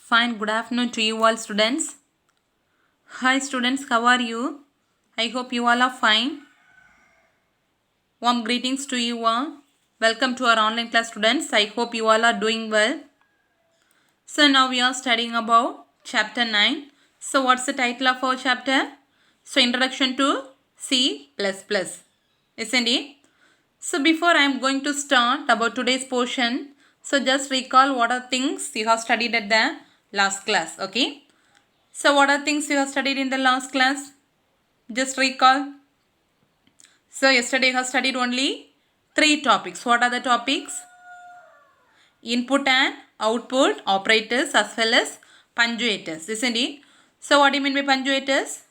Fine, good afternoon to you all students. Hi students, how are you? I hope you all are fine. Warm greetings to you all. Welcome to our online class students. I hope you all are doing well. So now we are studying about chapter 9. So what's the title of our chapter? So Introduction to C++. Isn't it? So before I am going to start about today's portion, so just recall what are things you have studied at the last class, okay? So what are things you have studied in the last class? Just recall. So yesterday you have studied only 3 topics. What are the topics? Input and output operators as well as punctuators, isn't it? So what do you mean by punctuators?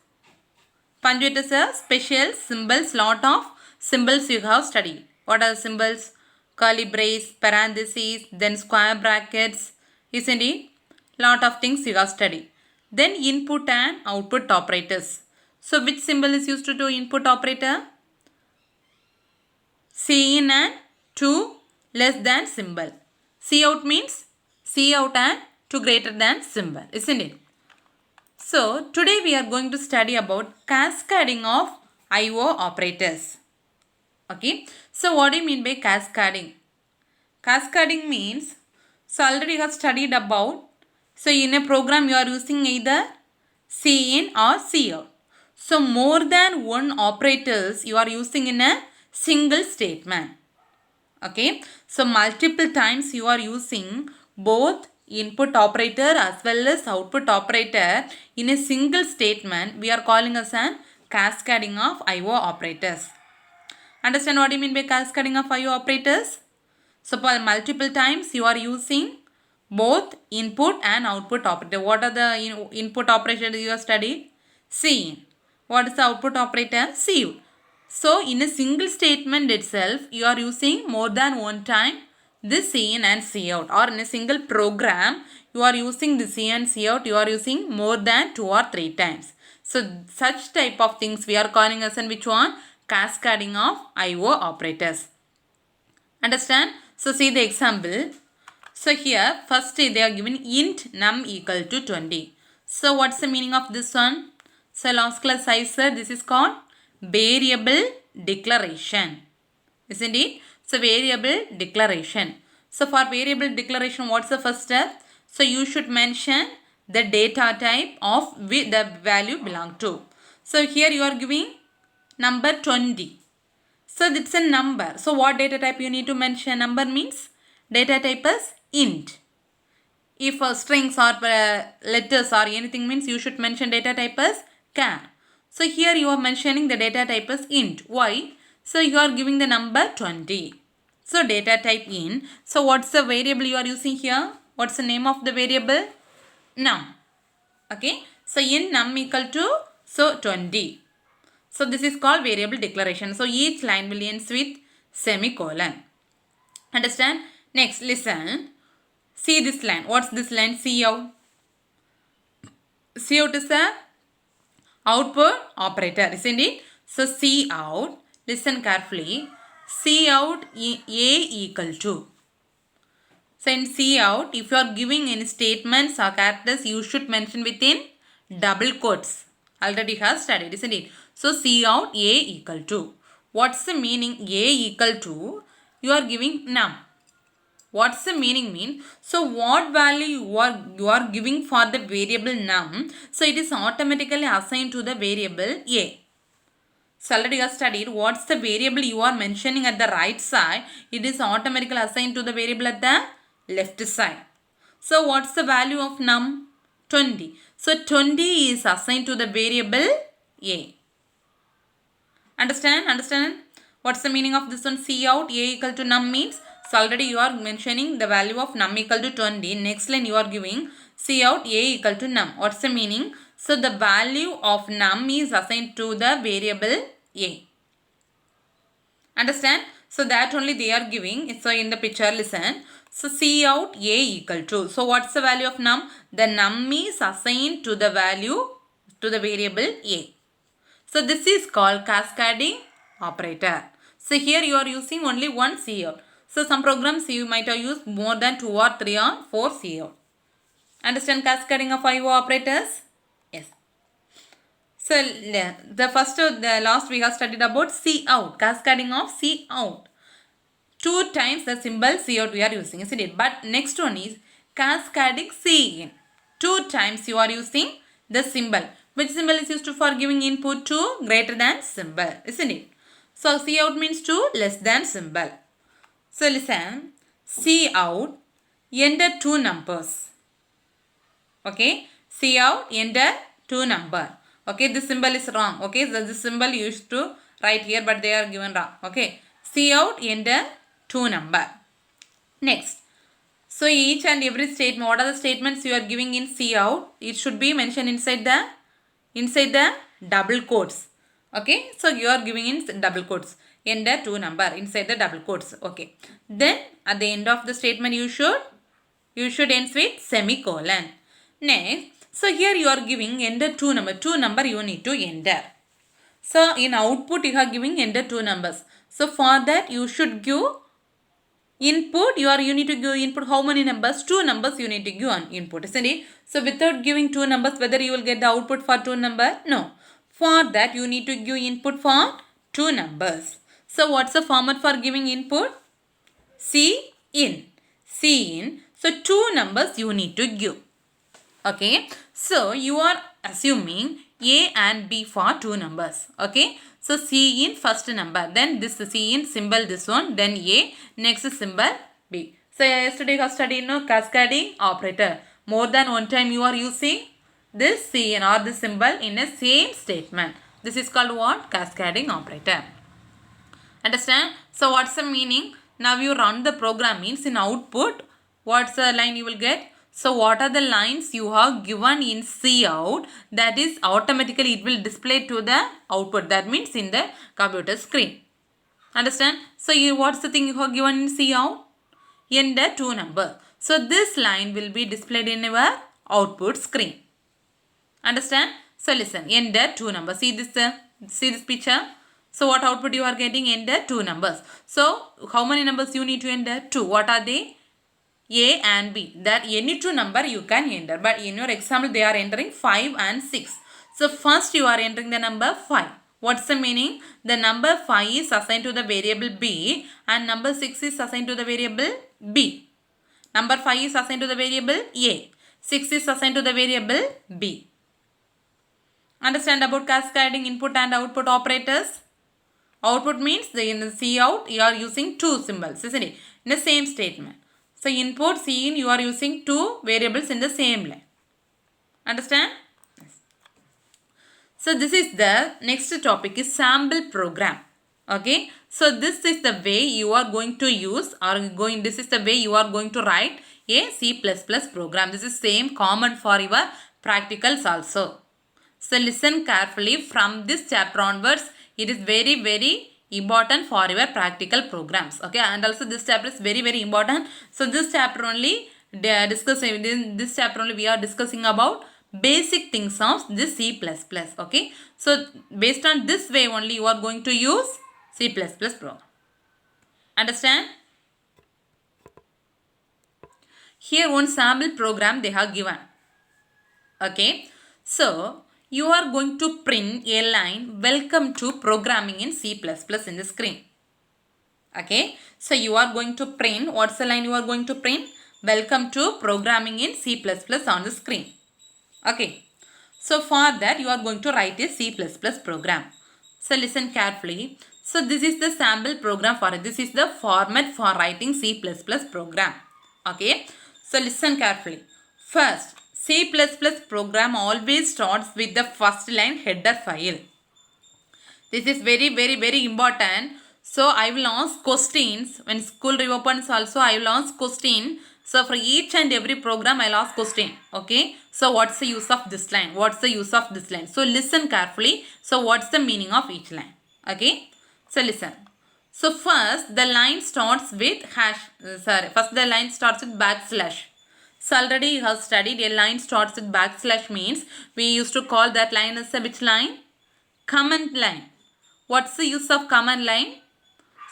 Punctuators are special symbols, lot of symbols you have studied. What are the symbols? Curly brace, parentheses, then square brackets, isn't it? Lot of things you have studied. Then input and output operators. So which symbol is used to do input operator? Cin and to less than symbol. Cout means Cout and to greater than symbol, isn't it? So today we are going to study about cascading of I/O operators. Okay. So what do you mean by cascading? Cascading means, so already you have studied about, so in a program you are using either Cin or Cout. So more than one operators you are using in a single statement. Okay. So multiple times you are using both input operator as well as output operator in a single statement. We are calling as an cascading of I/O operators. Understand what I mean by cascading of I/O operators? So for multiple times you are using both input and output operator. What are the input operators you have studied? Cin. What is the output operator? Cout. So in a single statement itself, you are using more than one time this Cin and Cout, or in a single program, you are using the Cin and Cout, you are using more than 2 or 3 times. So such type of things we are calling as in which one? Cascading of I/O operators. Understand? So see the example. So here first they are given int num equal to 20. So what's the meaning of this one? So last class I said this is called variable declaration. Isn't it? So variable declaration. So for variable declaration, what's the first step? So you should mention the data type of which the value belong to. So here you are giving number 20. So it's a number. So what data type you need to mention? Number means data type is int. If strings or letters or anything means you should mention data type as char. So here you are mentioning the data type as int. Why? So you are giving the number 20. So data type int. So what's the variable you are using here? What's the name of the variable? Num. Okay. So int num equal to 20. So this is called variable declaration. So each line will end with semicolon. Understand? Next, listen. See this line. What's this line? Cout. Cout is a output operator, isn't it? So Cout, listen carefully. Cout A equal to. So in Cout, if you are giving any statements or characters, you should mention within double quotes. Already have studied, isn't it? So Cout A equal to. What's the meaning A equal to? You are giving num. What's the meaning mean? So what value you are giving for the variable num? So it is automatically assigned to the variable A. So already you have studied what's the variable you are mentioning at the right side. It is automatically assigned to the variable at the left side. So what's the value of num? 20. So 20 is assigned to the variable A. Understand? Understand? What's the meaning of this one? Cout A equal to num means, so already you are mentioning the value of num equal to 20. Next line you are giving Cout A equal to num. What's the meaning? So the value of num is assigned to the variable A. Understand? So that only they are giving. So in the picture, listen. So Cout A equal to. So what's the value of num? The num is assigned to the value to the variable A. So this is called cascading operator. So here you are using only one Cout. So some programs you might have used more than 2 or 3 or 4 Cout. Understand cascading of IO operators? Yes. So the first, the last we have studied about C out, cascading of C out. 2 times the symbol C out we are using, isn't it? But next one is cascading C in. 2 times you are using the symbol. Which symbol is used for giving input to greater than symbol, isn't it? So C out means to less than symbol. So listen, C out, enter 2 numbers. Okay, C out, enter 2 number. Okay, this symbol is wrong. Okay, so this symbol you used to write here, but they are given wrong. Okay, C out, enter 2 number. Next, so each and every statement, what are the statements you are giving in C out? It should be mentioned inside the double quotes. Okay, so you are giving in double quotes. Enter 2 number inside the double quotes. Okay, then at the end of the statement you should end with semicolon. Next, so here you are giving enter 2 number. 2 number you need to enter. So in output you are giving enter 2 numbers. So for that you should give input. You need to give input how many numbers? 2 numbers you need to give on input, isn't it? So without giving 2 numbers, whether you will get the output for 2 number? No. For that you need to give input for 2 numbers. So what's the format for giving input? C in. C in. So 2 numbers you need to give. Okay. So you are assuming A and B for 2 numbers. Okay. So C in first number. Then this C in symbol this one. Then A. Next symbol B. So yesterday you have studied cascading operator. More than one time you are using this C in or this symbol in a same statement. This is called what? Cascading operator. Understand? So what's the meaning? Now you run the program, means in output, what's the line you will get? So what are the lines you have given in C out, that is automatically it will display to the output, that means in the computer screen. Understand? So what's the thing you have given in C out? Enter 2 number. So this line will be displayed in your output screen. Understand? So listen, enter 2 number. See this picture? So what output you are getting? Enter 2 numbers. So how many numbers you need to enter? 2. What are they? A and B. That any 2 number you can enter. But in your example they are entering 5 and 6. So first you are entering the number 5. What's the meaning? The number 5 is assigned to the variable B and number 6 is assigned to the variable B. Number 5 is assigned to the variable A. 6 is assigned to the variable B. Understand about cascading input and output operators? Output means in the C out you are using 2 symbols, isn't it? In the same statement. So input C in you are using 2 variables in the same line. Understand? Yes. So this is the next topic is sample program. Okay. So this is the way you are going to use this is the way you are going to write a C++ program. This is same common for your practicals also. So listen carefully from this chapter onwards. It is very, very important for your practical programs. Okay, and also this chapter is very, very important. So this chapter only we are discussing about basic things of this C++. Okay, so based on this way only you are going to use C++ program. Understand? Here one sample program they have given. Okay, so you are going to print a line, welcome to programming in C++ in the screen. Okay, so you are going to print, what's the line you are going to print? Welcome to programming in C++ on the screen. Okay, so for that you are going to write a C++ program. So listen carefully. So this is the sample program for it. This is the format for writing C++ program. Okay, so listen carefully. First, C++ program always starts with the first line header file. This is very, very, very important. So I will ask questions. When school reopens also I will ask question. So for each and every program I will ask question. Okay. So what's the use of this line? What's the use of this line? So listen carefully. So what's the meaning of each line? Okay. So listen. So first the line starts with first the line starts with backslash. So already you have studied a line starts with backslash means we used to call that line as a which line? Command line. What's the use of command line?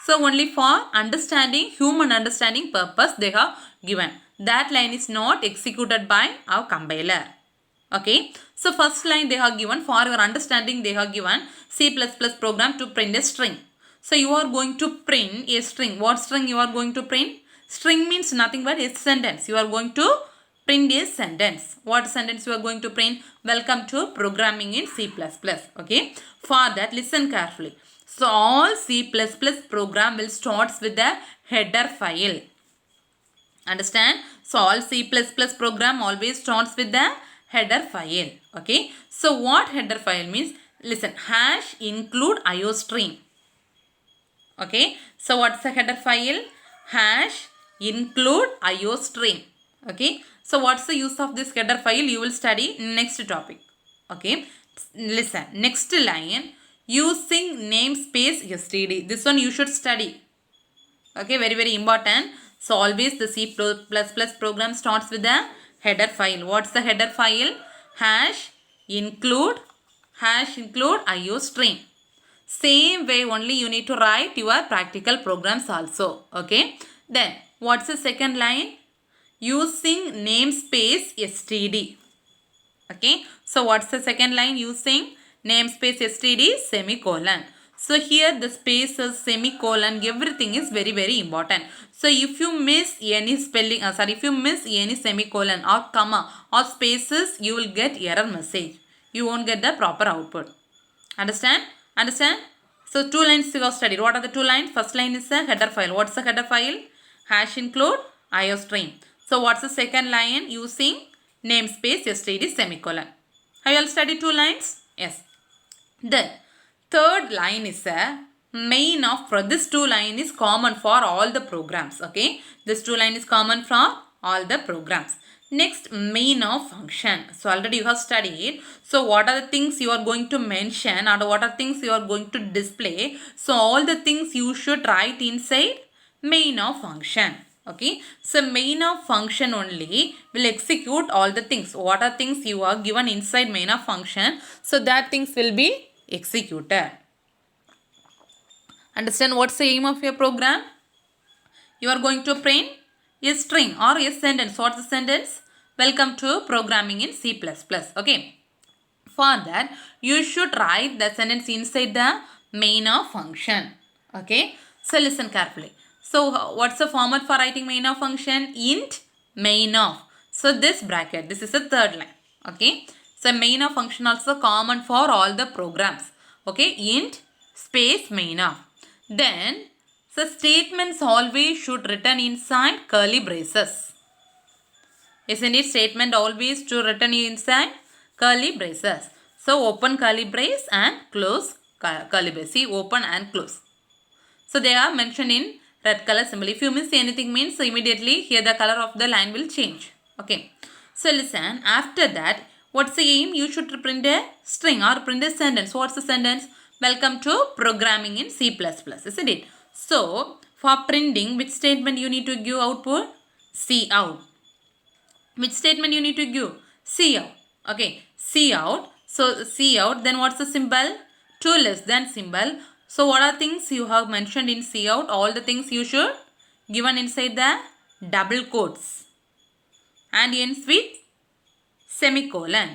So only for understanding, human understanding purpose they have given. that line is not executed by our compiler. Okay, so first line they have given, for your understanding they have given C++ program to print a string. So you are going to print a string. What string you are going to print? String means nothing but a sentence. You are going to print a sentence. What sentence you are going to print? Welcome to programming in C++. Okay, for that listen carefully. So all C++ program will start with the header file. Understand? So all C++ program always starts with the header file. Okay. So what header file means? Listen, hash include iostream. Okay. So what's the header file? Hash include iostream. Okay. So what's the use of this header file? You will study next topic. Okay. Listen, next line, using namespace std. This one you should study. Okay, very, very important. So always the C++ program starts with the header file. What's the header file? Hash include iostream. Same way only you need to write your practical programs also. Okay. Then what's the second line? Using namespace std. Okay. So what's the second line? Using namespace std semicolon. So here the spaces, semicolon, everything is very, very important. So if you miss any spelling, if you miss any semicolon or comma or spaces, you will get error message. You won't get the proper output. Understand? Understand? So two lines you have studied. What are the two lines? First line is a header file. What's the header file? Hash include iostream. So what's the second line? Using namespace std semicolon. Have you all studied two lines? Yes. Then third line is a main of, this two line is common for all the programs. Okay. This two line is common for all the programs. Next, main of function. So already you have studied. So what are the things you are going to mention or what are things you are going to display? So all the things you should write inside main of function. Okay. So main of function only will execute all the things. What are things you are given inside main of function? So that things will be executed. Understand what's the aim of your program? You are going to print a string or a sentence. What's the sentence? Welcome to programming in C++. Okay. For that, you should write the sentence inside the main of function. Okay. So listen carefully. So what's the format for writing main of function? Int main of. So this bracket, this is the third line. Okay. So main of function also common for all the programs. Okay. Int space main of. Then the statements always should written inside curly braces. Isn't it? Statement always to written inside curly braces. So open curly brace and close curly brace. See, open and close. So they are mentioned in red color symbol. If you miss anything means immediately here the color of the line will change. Okay. So listen, after that, what's the aim? You should print a string or print a sentence. What's the sentence? Welcome to programming in C++. Isn't it? So for printing, which statement you need to give output? Cout. Which statement you need to give? Cout. Okay. Cout. So cout. Then what's the symbol? 2 less than symbol. So what are things you have mentioned in cout? All the things you should given inside the double quotes and ends with semicolon.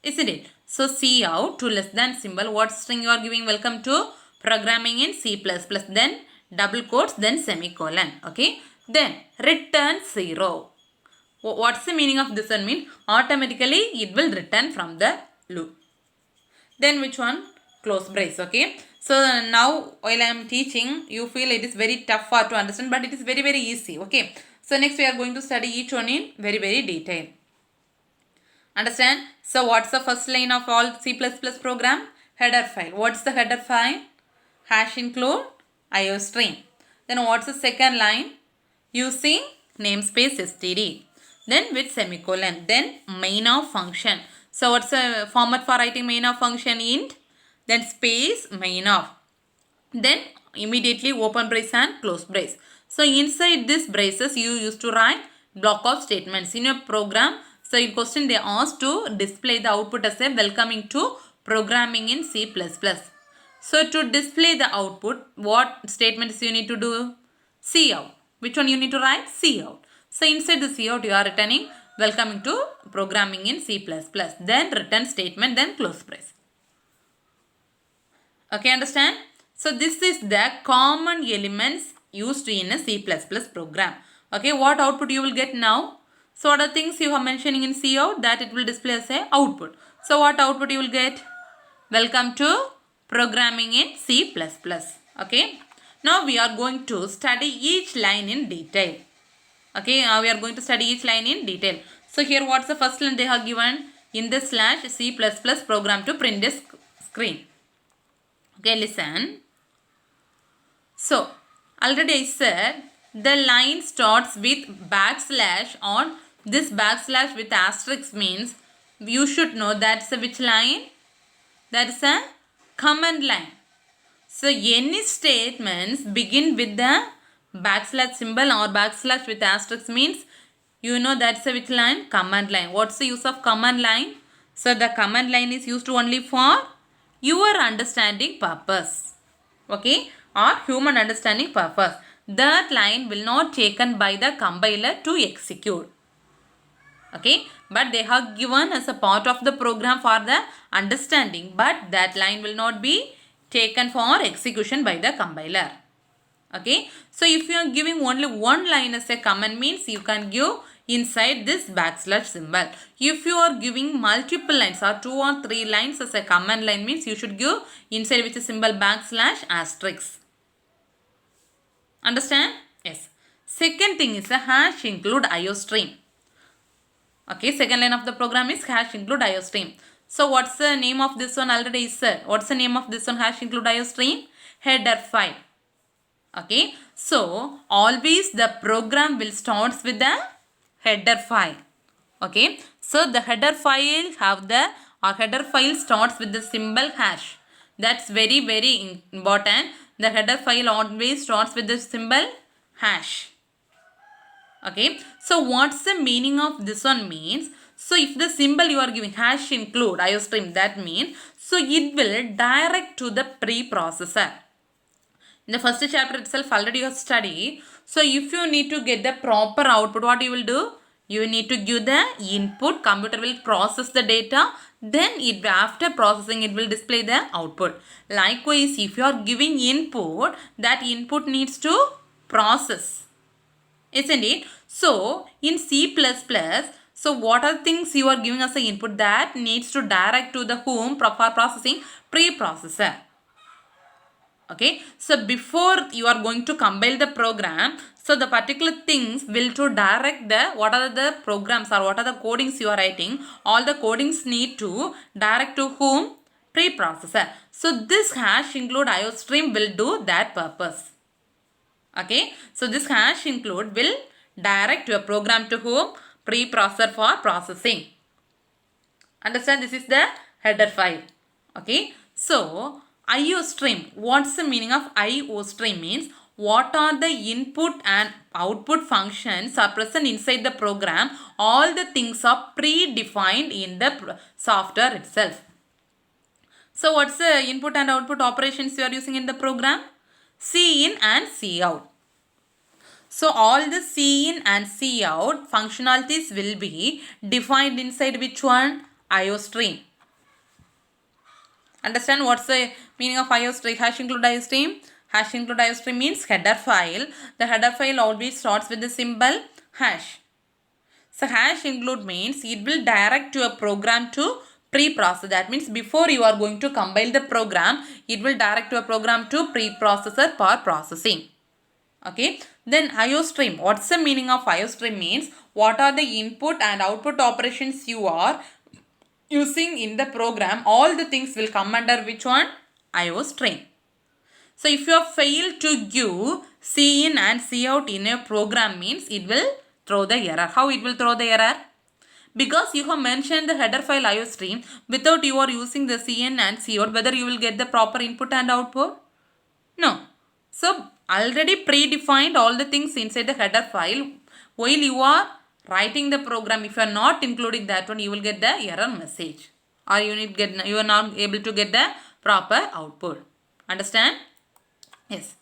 Isn't it? So cout 2 less than symbol. What string you are giving? Welcome to programming in C++. Then double quotes, then semicolon. Okay. Then return 0. What's the meaning of this one? Mean automatically it will return from the loop. Then which one? Close brace. Okay. So now while I am teaching, you feel it is very tough to understand, but it is very, very easy. Okay. So next we are going to study each one in very, very detail. Understand? So what's the first line of all C++ program? Header file. What's the header file? Hash include iostream. Then what's the second line? Using namespace std. Then with semicolon. Then main of function. So what's the format for writing main of function? Int. Then space main of. Then immediately open brace and close brace. So inside this braces you used to write block of statements in your program. So in question they asked to display the output as a welcoming to programming in C++. So to display the output, what statements you need to do? Cout. Which one you need to write? Cout. So inside the cout you are returning welcome to programming in C++. Then return statement, then close brace. Okay, understand? So this is the common elements used in a C++ program. Okay, what output you will get now? So what are things you are mentioning in cout that it will display as a output. So what output you will get? Welcome to programming in C++. Okay. Now we are going to study each line in detail. Okay, we are going to study each line in detail. So here what's the first line they have given? In the slash C++ program to print a screen. Okay, listen. So, already I said the line starts with backslash on this backslash with asterisk means you should know that's a which line? That is a command line. So, any statements begin with the backslash symbol or backslash with asterisk means you know that's a which line? Command line. What's the use of command line? So, the command line is used only for your understanding purpose. Okay, or human understanding purpose. That line will not taken by the compiler to execute. Okay, but they have given as a part of the program for the understanding, but that line will not be taken for execution by the compiler. Okay, so if you are giving only one line as a command means you can give inside this backslash symbol. If you are giving multiple lines or 2 or 3 lines as a command line means you should give inside which is symbol backslash asterisk. Understand? Yes. Second thing is a hash include IOStream. Okay, second line of the program is hash include IOStream. So what's the name of this one already said? What's the name of this one hash include IOStream? Header file. Okay, so always the program will start with the header file. Okay, so the header file header file starts with the symbol hash. That's very important. The header file always starts with the symbol hash. Okay, so what's the meaning of this one means? So if the symbol you are giving hash include IOStream, that means so it will direct to the preprocessor. In the first chapter itself already you have studied. So if you need to get the proper output, what you will do? You need to give the input, computer will process the data, then after processing it will display the output. Likewise, if you are giving input, that input needs to process. Isn't it? So in C++, so what are things you are giving as an input that needs to direct to the whom for processing? Preprocessor. Okay, so before you are going to compile the program, so the particular things will to direct the what are the programs or what are the codings you are writing, all the codings need to direct to whom? Preprocessor. So this hash include IOStream will do that purpose. Okay, so this hash include will direct your program to whom? Preprocessor for processing. Understand, this is the header file. Okay, so IOStream. What's the meaning of IOStream means? What are the input and output functions are present inside the program? All the things are predefined in the software itself. So what's the input and output operations you are using in the program? Cin and Cout. So all the Cin and Cout functionalities will be defined inside which one? IOStream. Understand what's the meaning of IOStream? Hash include IOStream. Hash include IOStream means header file. The header file always starts with the symbol hash. So hash include means it will direct your program to preprocessor. That means before you are going to compile the program, it will direct your program to preprocessor for processing. Okay. Then IOStream. What's the meaning of IOStream means? What are the input and output operations you are using in the program? All the things will come under which one? IOStream. So if you have failed to give Cin and Cout in a program means it will throw the error. How it will throw the error? Because you have mentioned the header file IOStream without you are using the Cin and Cout, whether you will get the proper input and output? No. So already predefined all the things inside the header file. While you are writing the program, if you are not including that one, you will get the error message, or you are not able to get the proper output. Understand? Yes.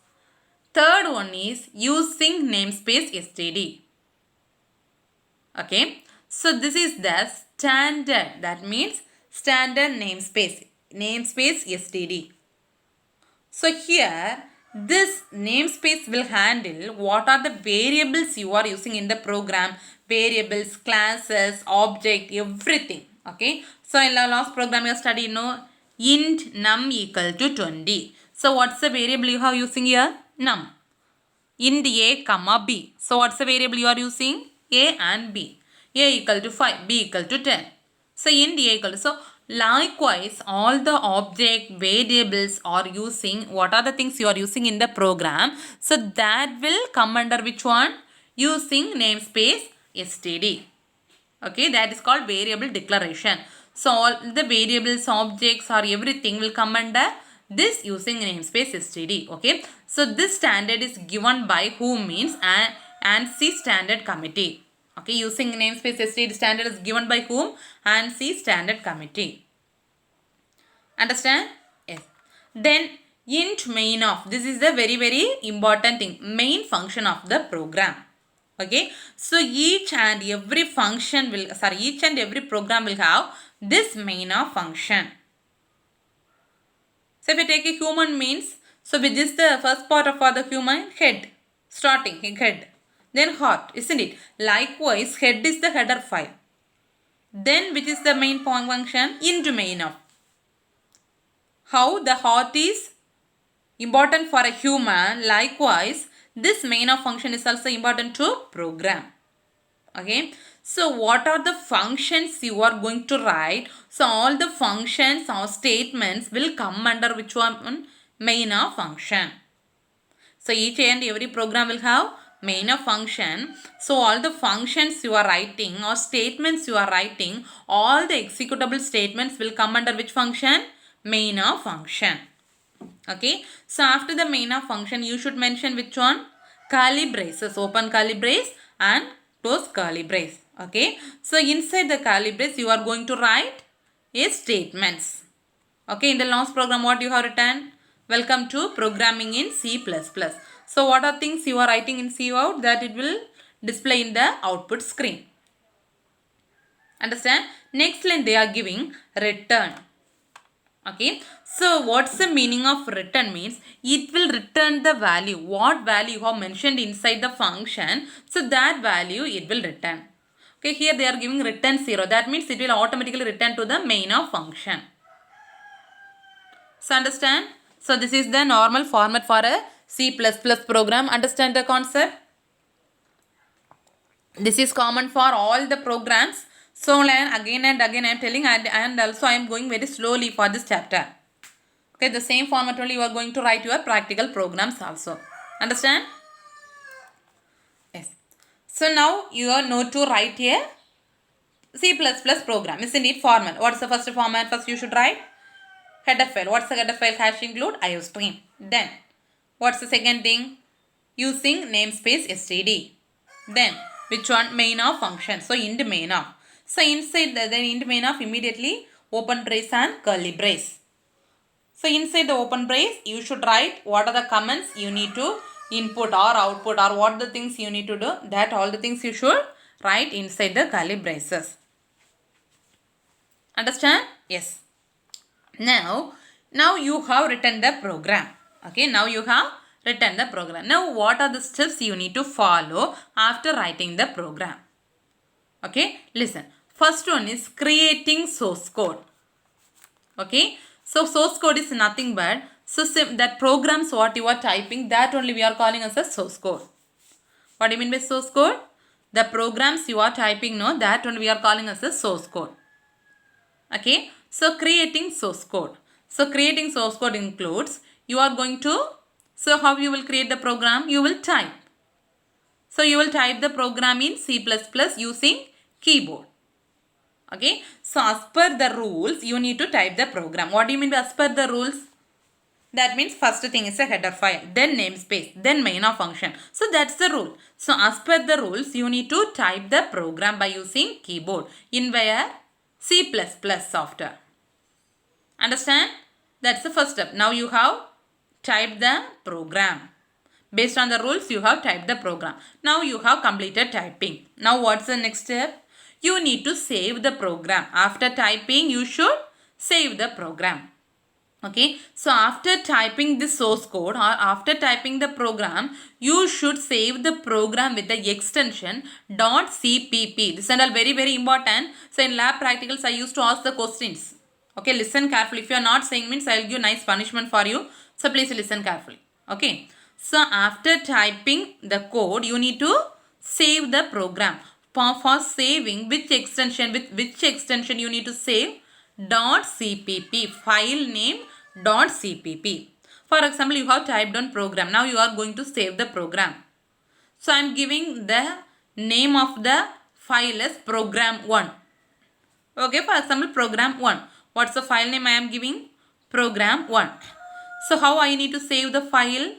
Third one is using namespace std. Okay. So this is the standard. That means standard namespace. Namespace std. So here this namespace will handle what are the variables you are using in the program. Variables, classes, object, everything. Okay. So in the last program you studied int num equal to 20. So what's the variable you are using here? Num. Int a comma b. So what's the variable you are using? A and b. A equal to 5, b equal to 10. So int a equal to, so likewise all the object variables are using, what are the things you are using in the program? So that will come under which one? Using namespace std. Okay, that is called variable declaration. So all the variables, objects or everything will come under this using namespace std. Okay, so this standard is given by who means ANSI standard committee. Okay, using namespace std standard is given by whom? ANSI standard committee. Understand? Yes. Then int main of, this is the very important thing, main function of the program. Okay, so each and every function will, each and every program will have this main of function. So if we take a human means, so which is the first part of the human? Head. Starting head. Then heart, isn't it? Likewise, head is the header file. Then which is the main point function? Int main of. How the heart is important for a human, likewise this main of function is also important to program. Okay, so what are the functions you are going to write? So all the functions or statements will come under which one? Main of function. So each and every program will have main of function. So all the functions you are writing or statements you are writing, all the executable statements will come under which function? Main of function. Okay, so after the main of function you should mention which one? Curly braces, open curly brace and close curly brace. Okay, so inside the curly brace you are going to write statements. Okay, in the last program what you have written? Welcome to programming in C++. So what are things you are writing in cout that it will display in the output screen. Understand? Next line they are giving return. Okay, so what's the meaning of return means? It will return the value. What value you have mentioned inside the function, so that value it will return. Okay, here they are giving return 0. That means it will automatically return to the main of function. So understand? So this is the normal format for a C++ program. Understand the concept? This is common for all the programs. So again and again I am telling, and also I am going very slowly for this chapter. Okay, the same format only you are going to write your practical programs also. Understand? Yes. So now you know to write a C++ program. Isn't it format? What's the first format? First you should write header file. What's the header file? Hash include iostream. Then what's the second thing? Using namespace std. Then which one? Main of function. So int main of. So inside the int main of, immediately open brace and curly brace. So inside the open brace you should write what are the comments you need to input or output, or what the things you need to do. That all the things you should write inside the curly braces. Understand? Yes. Now you have written the program. Okay, now you have written the program. Now what are the steps you need to follow after writing the program? Okay, listen. First one is creating source code. Okay, so source code is nothing but that programs what you are typing, that only we are calling as a source code. What do you mean by source code? The programs you are typing, no, that one we are calling as a source code. Okay, so creating source code. So creating source code includes, you are going to, so how you will create the program? You will type. So you will type the program in C++ using keyboard. Okay, so as per the rules you need to type the program. What do you mean by as per the rules? That means first thing is a header file, then namespace, then main of function. So that's the rule. So as per the rules you need to type the program by using keyboard in where? C++ software. Understand? That's the first step. Now you have typed the program. Based on the rules, you have typed the program. Now you have completed typing. Now what's the next step? You need to save the program. After typing, you should save the program. Okay, so after typing the source code or after typing the program, you should save the program with the extension .cpp. This is all very important. So in lab practicals, I used to ask the questions. Okay, listen carefully. If you are not saying means I will give nice punishment for you. So please listen carefully. Okay, so after typing the code, you need to save the program. For saving, which extension you need to save? .cpp, file name .cpp. For example, you have typed on program. Now you are going to save the program. So I am giving the name of the file as program1. Okay, for example, program1. What's the file name I am giving? Program1. So how I need to save the file?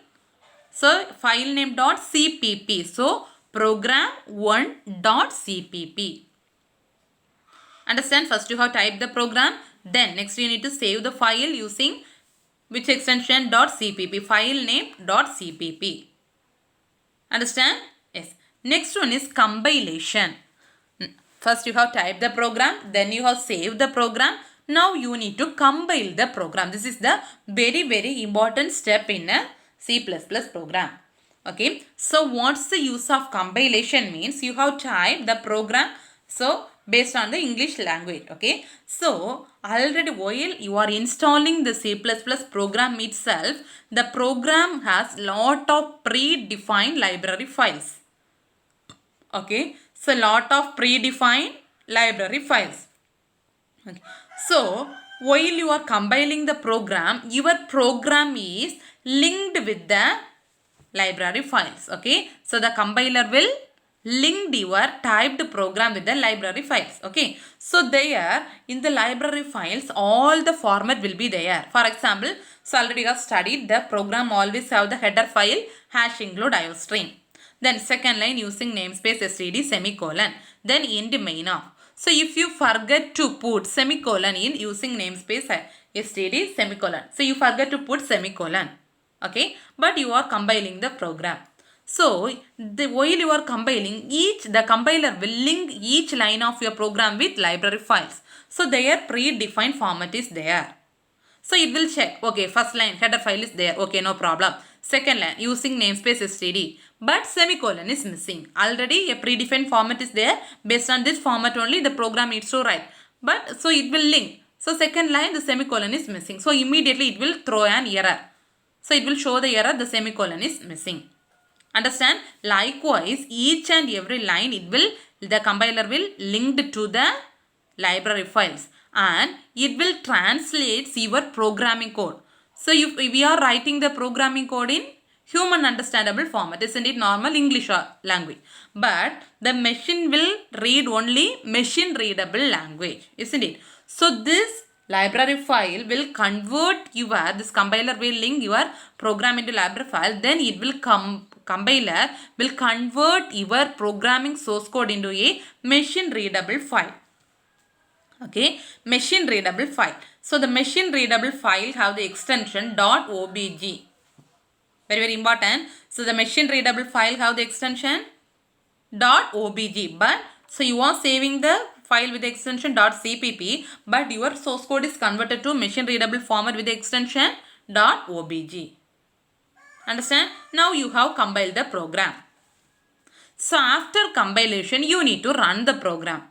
So file name .cpp. So program1.cpp. Understand? First you have typed the program. Then next you need to save the file using which extension? .cpp. File name .cpp. Understand? Yes. Next one is compilation. First you have typed the program. Then you have saved the program. Now you need to compile the program. This is the very important step in a C++ program. Okay. So what's the use of compilation means? You have typed the program. So based on the English language. Okay. So already while you are installing the C++ program itself, the program has lot of predefined library files. Okay. So lot of predefined library files. Okay. So while you are compiling the program, your program is linked with the library files. Okay. So the compiler will link your typed program with the library files. Okay. So there in the library files all the format will be there. For example, so already you have studied the program always have the header file #include iostream. Then second line using namespace std semicolon. Then end main of. So if you forget to put semicolon in using namespace std semicolon. So you forget to put semicolon. Okay. But you are compiling the program. So while you are compiling, the compiler will link each line of your program with library files. So their predefined format is there. So it will check. Okay, first line header file is there. Okay, no problem. Second line using namespace std. But semicolon is missing. Already a predefined format is there. Based on this format only the program needs to write. But so it will link. So second line the semicolon is missing. So immediately it will throw an error. So it will show the error the semicolon is missing. Understand? Likewise, each and every line the compiler will linked to the library files and it will translate your programming code. So if we are writing the programming code in human understandable format, isn't it normal English language? But the machine will read only machine readable language, isn't it? So this library file will convert this compiler will link your program into library file, then it will compiler will convert your programming source code into a machine readable file. Okay, machine readable file. So the machine readable file have the extension .obj. Very important. So the machine readable file have the extension .obj. But so you are saving the file with the extension .cpp, but your source code is converted to machine readable format with the extension .obj. Understand? Now you have compiled the program. So after compilation, you need to run the program.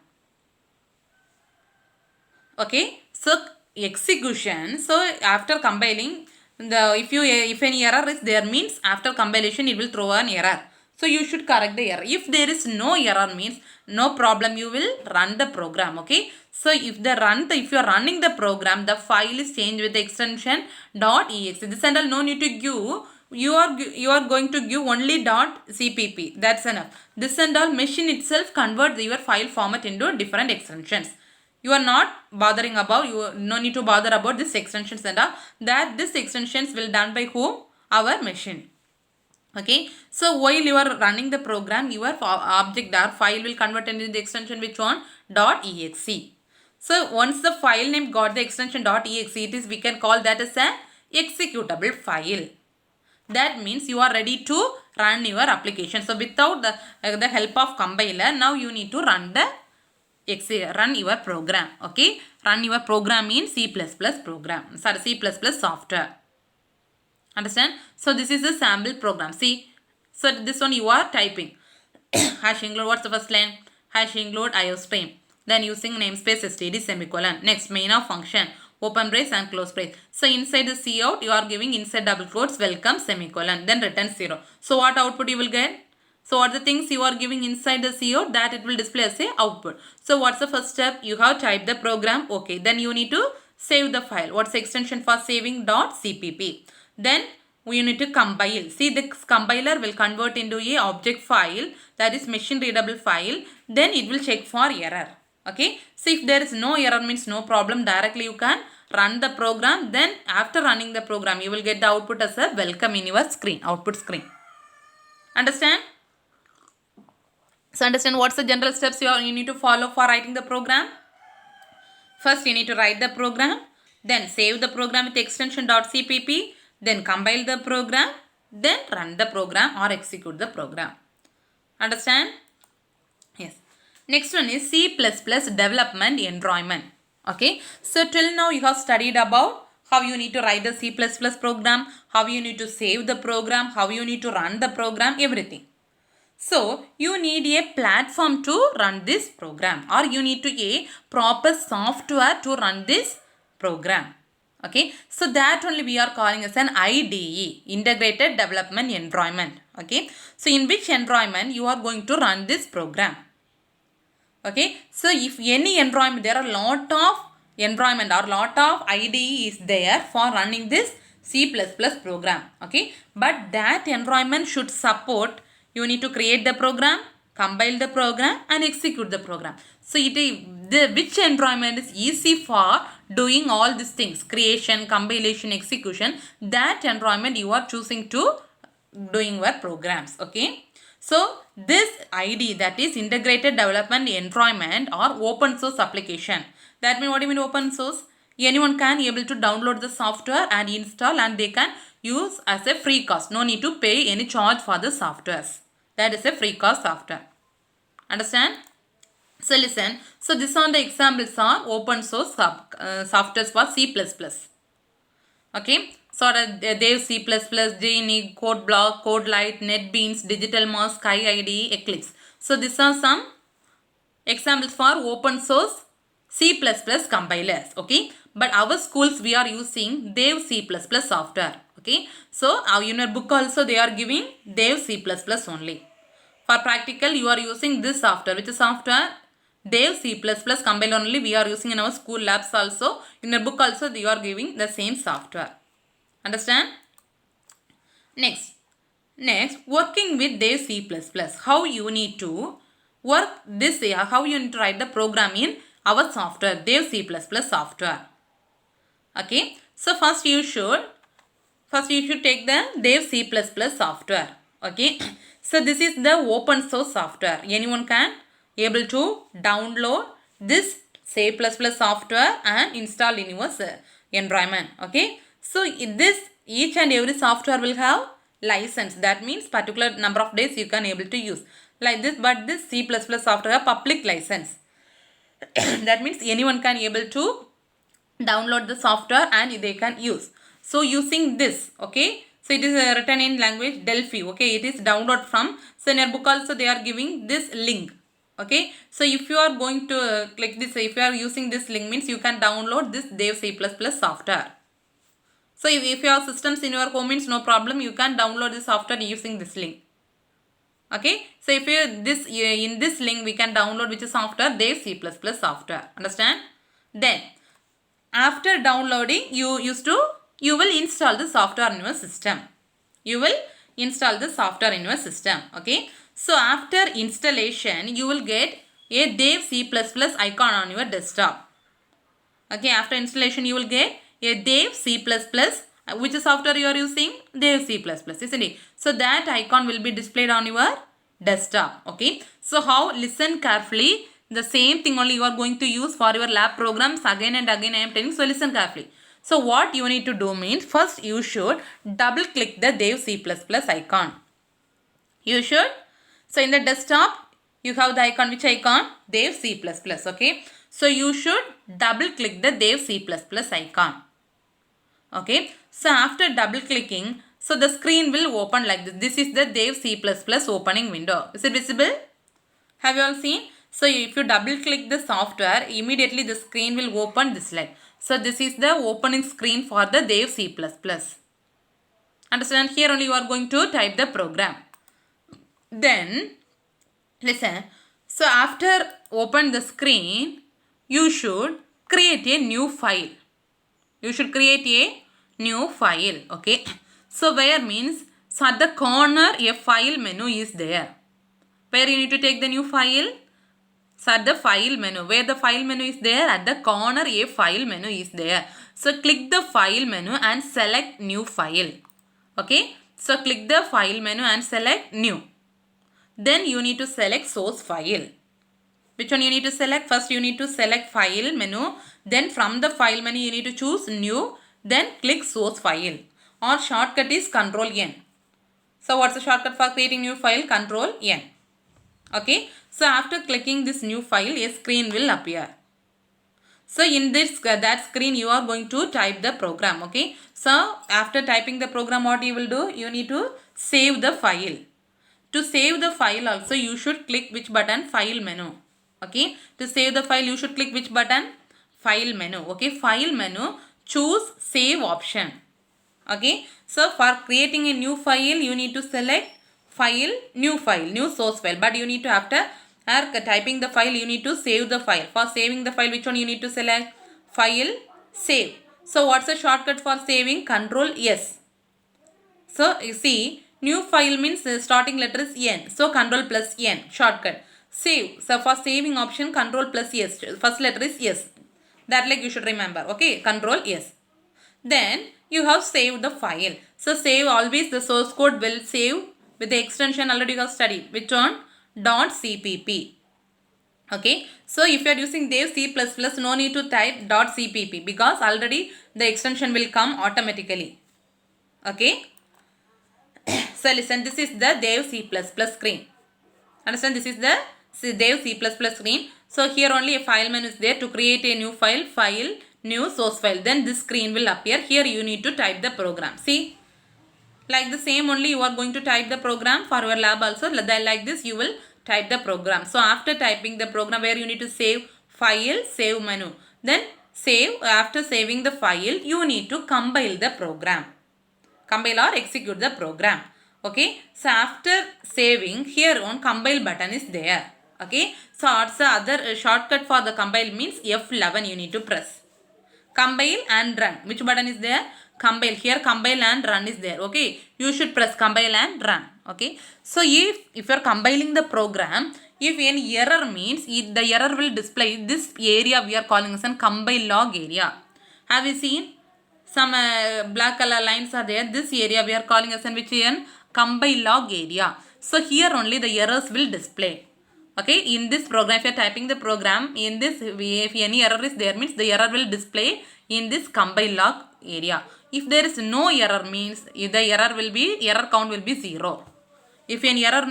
Okay. So execution. So after compiling, if any error is there means after compilation it will throw an error. So you should correct the error. If there is no error means no problem, you will run the program. Okay. So if you are running the program, the file is changed with the extension .exe. This and all no need to give. You are going to give only .cpp. That's enough. This and all machine itself convert your file format into different extensions. You are not bothering about, no need to bother about this extensions and all. That this extensions will done by whom? Our machine. Okay. So while you are running the program, your object or file will convert into the extension which one? .exe. So once the file name got the extension .exe, we can call that as an executable file. That means you are ready to run your application. So without the help of compiler, now you need to run run your program. Okay, run your program in C++ program. Sorry, C++ software. Understand? So this is a sample program. See, so this one you are typing. Hash include, what's the first line? Hash include iostream. Then using namespace std semicolon. Next, main of function. Open brace and close brace. So inside the cout, you are giving inside double quotes welcome semicolon. Then return 0. So what output you will get? So what are the things you are giving inside the cout, that it will display as a output. So what's the first step? You have typed the program. Okay. Then you need to save the file. What's the extension for saving? .cpp. Then we need to compile. See, the compiler will convert into a object file, that is machine readable file. Then it will check for error. Okay. So if there is no error, means no problem, directly you can run the program. Then after running the program, you will get the output as a welcome in your screen, output screen. Understand? So understand what's the general steps you need to follow for writing the program. First you need to write the program, then save the program with extension .cpp, then compile the program, then run the program or execute the program. Understand? Yes. Next one is C++ development environment. Okay. So till now you have studied about how you need to write the C++ program, how you need to save the program, how you need to run the program, everything. So you need a platform to run this program, or you need to a proper software to run this program. Okay, so that only we are calling as an IDE, Integrated Development Environment. Okay, so in which environment you are going to run this program. Okay, so if any environment, there are a lot of environment or lot of IDE is there for running this C++ program. Okay, but that environment should support. You need to create the program, compile the program and execute the program. So which environment is easy for doing all these things, creation, compilation, execution, that environment you are choosing to doing your programs. Okay. So this ID, that is Integrated Development Environment or open source application. That means, what do you mean open source? Anyone can able to download the software and install, and they can use as a free cost. No need to pay any charge for the softwares. That is a free cost software. Understand? So listen. So this on the examples are open source softwares for C++. Okay. So Dev C++, JUnit, CodeBlock, CodeLite, NetBeans, DigitalMouse, SkyIDE, Eclipse. So these are some examples for open source C++ compilers. Okay. But our schools we are using Dev C++ software. Okay. So in your book also they are giving Dev C++ only. For practical you are using this software. Which is software? Dev C++ compiler only we are using in our school labs also. In your book also they are giving the same software. Understand? Next, working with Dev C++. How you need to work this, how you need to write the program in our software, Dev C++ software. Okay. So first you should take the Dev C++ software. Okay. So this is the open source software. Anyone can able to download this C++ software and install in your environment. Okay. So in this, each and every software will have license. That means particular number of days you can able to use like this. But this C++ software have public license. That means anyone can able to download the software and they can use. So using this, okay. So it is written in language Delphi. Okay, it is download from. So in your book also they are giving this link. Okay, so if you are going to click this, if you are using this link, means you can download this Dev C++ software. So if you have systems in your home, means no problem, you can download the software using this link. Okay, so if you in this link we can download which is software, Dev C++ software. Understand? Then after downloading you will install the software in your system. You will install the software in your system. Okay. So after installation you will get a Dev C++ icon on your desktop. Okay. After installation you will get a Dev C++. Which software you are using? Dev C++, isn't it? So that icon will be displayed on your desktop. Okay. So how? Listen carefully. The same thing only you are going to use for your lab programs again and again I am telling. So listen carefully. So what you need to do means, first you should double click the Dev C++ icon. You should, so in the desktop, you have the icon, which icon? Dev C++, okay. So you should double click the Dev C++ icon. Okay, so after double clicking, so the screen will open like this. This is the Dev C++ opening window. Is it visible? Have you all seen? So if you double click the software, immediately the screen will open this like. So this is the opening screen for the Dev C++. Understand? Here only you are going to type the program. Then, listen. So after open the screen, you should create a new file. You should create a new file. Okay. So where means, so at the corner a file menu is there. Where you need to take the new file? So at the file menu. Where the file menu is there? At the corner a file menu is there. So click the file menu and select new file. Okay. So click the file menu and select new. Then you need to select source file. Which one you need to select? First you need to select file menu. Then from the file menu you need to choose new. Then click source file. Or shortcut is Ctrl N. So what's the shortcut for creating new file? Ctrl N. Okay. So after clicking this new file, a screen will appear. So in this that screen you are going to type the program. Okay. So after typing the program, what you will do? You need to save the file. To save the file also you should click which button? File menu. Okay. To save the file you should click which button? File menu. Okay. File menu. Choose save option. Okay. So for creating a new file you need to select file, new source file. But you need to, after typing the file, you need to save the file. For saving the file, which one you need to select? File, save. So what's the shortcut for saving? Ctrl S. So you see, new file means starting letter is N. So Ctrl plus N, shortcut. Save. So for saving option, Ctrl plus S. First letter is S. That like you should remember. Okay, Ctrl S. Then you have saved the file. So save, always the source code will save with the extension already you have studied. Which one? .cpp. Okay. So if you are using Dev C++, no need to type .cpp because already the extension will come automatically. Okay. So listen, this is the Dev C++ screen. Understand? This is the Dev C++ screen. So here only a file menu is there. To create a new file, new source file. Then this screen will appear. Here you need to type the program. See? Like the same only you are going to type the program for your lab also. Like this you will type the program. So after typing the program, where you need to save file, save menu. Then save, after saving the file, you need to compile the program. Compile or execute the program. Okay. So after saving, here on compile button is there. Okay. So also other shortcut for the compile means F11 you need to press. Compile and run. Which button is there? Compile. Here compile and run is there. Okay. You should press compile and run. Okay. So if you are compiling the program, if any error means, the error will display this area we are calling as an compile log area. Have you seen? Some black color lines are there. This area we are calling as an which is compile log area. So here only the errors will display. Okay, in this program, if you are typing the program, in this, if any error is there, means the error will display in this compile log area. If there is no error, means the error count will be 0. If any error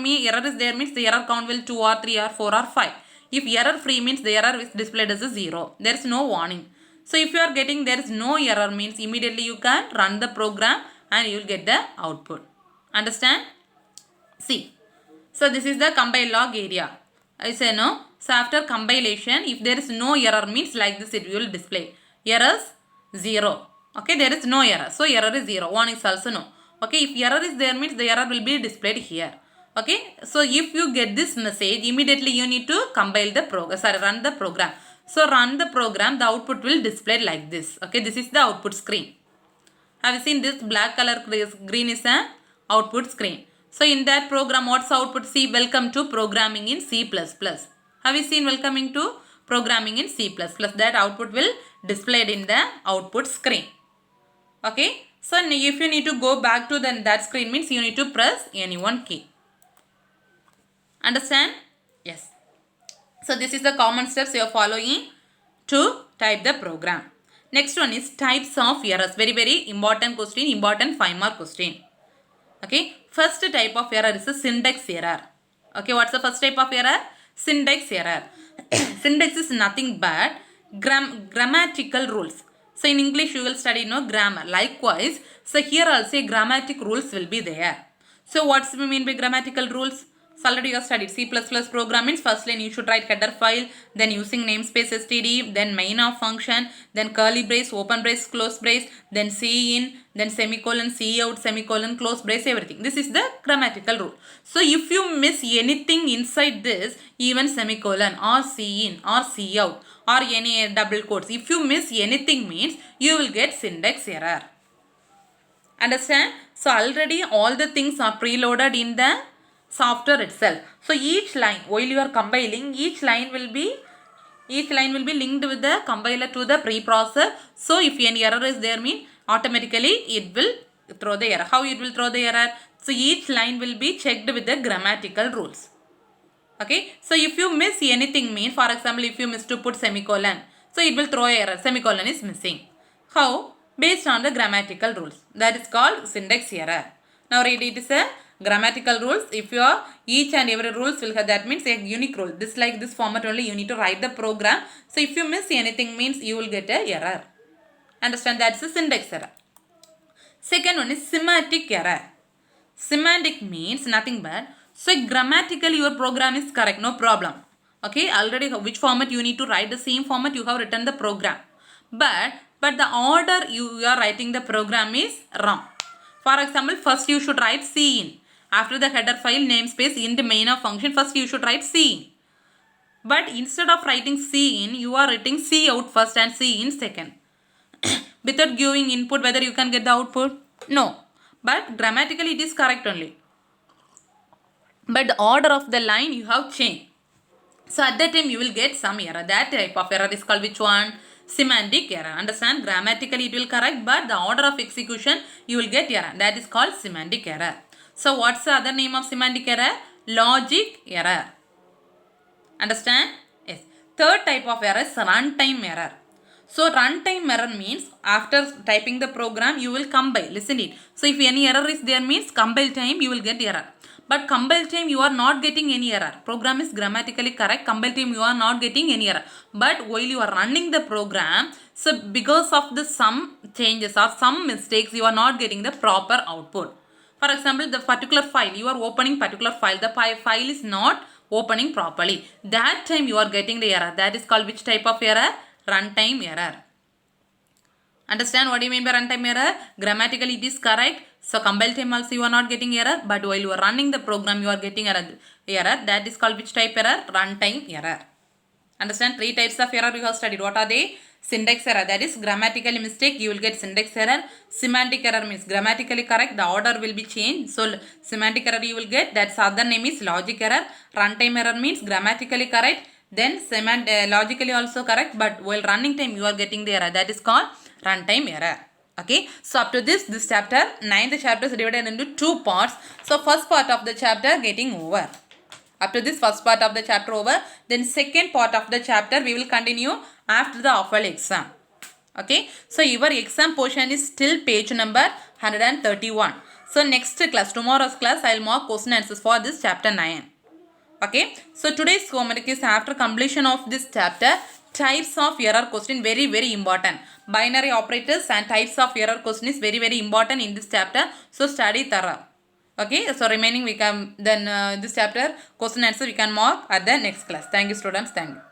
is there, means the error count will 2 or 3 or 4 or 5. If error free means the error is displayed as a 0. There is no warning. So if you are getting there is no error, means immediately you can run the program and you will get the output. Understand? See. So this is the compile log area. I say no. So after compilation, if there is no error, means like this it will display. Errors 0. Okay, there is no error. So error is 0. 1 is also no. Okay, if error is there, means the error will be displayed here. Okay, so if you get this message, immediately you need to compile the program. Run the program. So run the program, the output will display like this. Okay, this is the output screen. Have you seen this black color green is an output screen. So in that program, what's output? See, welcome to programming in C++. Have you seen welcoming to programming in C++? That output will displayed in the output screen. Okay. So if you need to go back to that screen, means you need to press any one key. Understand? Yes. So this is the common steps you are following to type the program. Next one is types of errors. Very, very important question, important 5-mark question. Okay, first type of error is a syntax error. Okay, what's the first type of error? Syntax error. Syntax is nothing but grammatical rules. So in English you will study grammar. Likewise, so here also grammatic rules will be there. So what's we mean by grammatical rules? So already you have studied C++ program means first line you should write header file, then using namespace std, then main of function, then curly brace, open brace, close brace, then cin, then semicolon, cout, semicolon, close brace, everything. This is the grammatical rule. So if you miss anything inside this, even semicolon or cin or cout or any double quotes, if you miss anything means you will get syntax error. Understand? So already all the things are preloaded in the software itself. So each line, while you are compiling, each line will be linked with the compiler to the preprocessor. So if any error is there, mean automatically it will throw the error. How it will throw the error? So each line will be checked with the grammatical rules. Okay. So if you miss anything, mean for example if you miss to put semicolon, so it will throw error. Semicolon is missing. How? Based on the grammatical rules. That is called syntax error. Now read it is a grammatical rules. If you are each and every rules will have, that means a unique rule. This like this format only you need to write the program. So if you miss anything means you will get a error. Understand? That's a syntax error. Second one is semantic error. Semantic means nothing but, so grammatically your program is correct, no problem. Okay, already which format you need to write, the same format you have written the program. But the order you are writing the program is wrong. For example, first you should write cin. After the header file namespace int main of function, first you should write cin. But instead of writing cin, you are writing cout first and cin second. Without giving input, whether you can get the output? No. But grammatically it is correct only. But the order of the line you have changed. So at that time you will get some error. That type of error is called which one? Semantic error. Understand? Grammatically it will correct, but the order of execution you will get error. That is called semantic error. So what's the other name of semantic error? Logic error. Understand? Yes. Third type of error is runtime error. So runtime error means after typing the program you will compile. Listen it. So if any error is there means compile time you will get error. But compile time you are not getting any error. Program is grammatically correct. Compile time you are not getting any error. But while you are running the program, so because of the some changes or some mistakes you are not getting the proper output. For example, the particular file, you are opening particular file. The file is not opening properly. That time you are getting the error. That is called which type of error? Runtime error. Understand what do you mean by runtime error? Grammatically it is correct. So compile time also you are not getting error. But while you are running the program you are getting error. That is called which type error? Runtime error. Understand? 3 types of error you have studied. What are they? Syntax error, that is grammatically mistake, you will get syntax error. Semantic error means grammatically correct, the order will be changed. So semantic error you will get, that's other name is logic error. Runtime error means grammatically correct, then logically also correct, but while running time you are getting the error. That is called runtime error. Okay, so up to this chapter, 9th chapter is divided into 2 parts. So first part of the chapter getting over. After this first part of the chapter over, then second part of the chapter we will continue after the OFL exam. Okay, so your exam portion is still page number 131. So next class, tomorrow's class, I will mark question answers for this chapter 9. Okay, so today's homework is after completion of this chapter, types of error question, very very important. Binary operators and types of error question is very very important in this chapter. So study thorough. Okay, so remaining we can then this chapter question answer we can mark at the next class. Thank you students. Thank you.